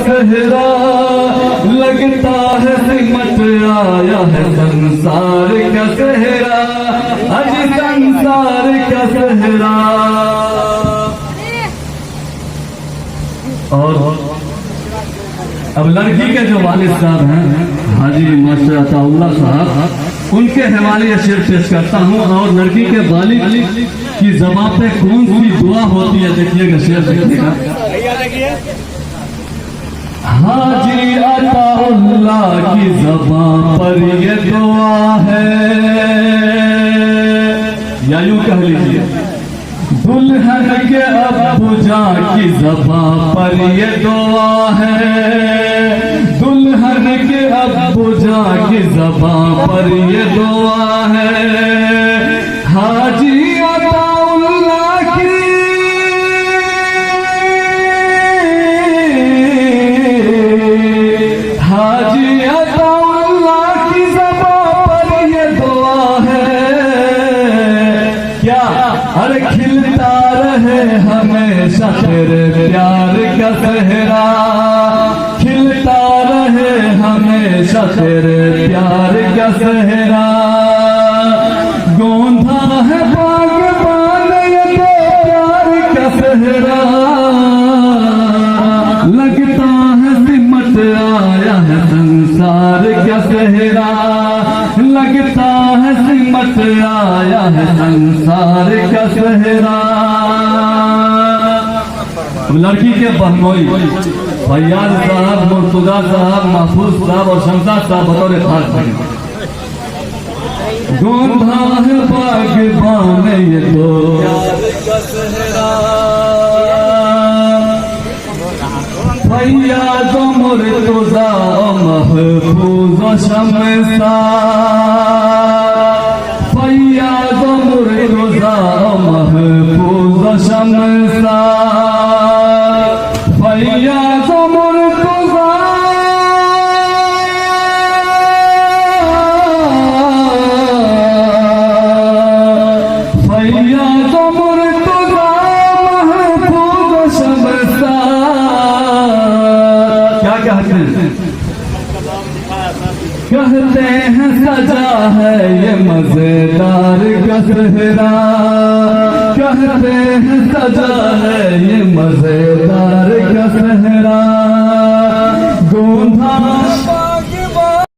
सहरा, लगता है सिमट आया है संसार का सहरा, आज संसार का सहरा। और अब लड़की के जो वालिद साहब हैं हाजी मास्टर अताउल्लाह साहब, उनके हवाले शेर पेश करता हूँ। और लड़की के वालिद की ज़बान पे कौन सी दुआ होती है देखिएगा, शेर देखिएगा। हाजी अताउल्लाह की ज़बान पर ये दुआ है, या यूं कह लीजिए दुल्हन के अब्बूजा की ज़बान पर ये दुआ है, दुल्हन के अब्बूजा की ज़बान पर ये दुआ है। हाजी अताउल्लाह की हाजी अताउल्लाह की ज़बान पर ये दुआ है। क्या? अरे खिलता रहे हमेशा तेरे प्यार का सहरा, खिलता रहे हमेशा तेरे प्यार का सहरा। गोंधा है बागबान ये तो प्यार का सहरा, लगता है सिमट आया है संसार का सहरा, लगता है सिमट आया है संसार का सहरा। लड़की के बहनोई फैयाज साहब, मुर्तुजा साहब, महफूज साहब और शमशाद साहब बतौर खास थे। गोंधा है बागबान ये तो फैयाज मुर्तुजा महफूज शमशाद, फैयाज मुर्तुजा महफूज शमशाद, फैयाज मुर्तुजा फैयाज मुर्तुजा महफूज शमशाद। क्या कहते हैं? कहते हैं सजा है ये मजेदार का सहरा, कहते हैं सजा है ये मजेदार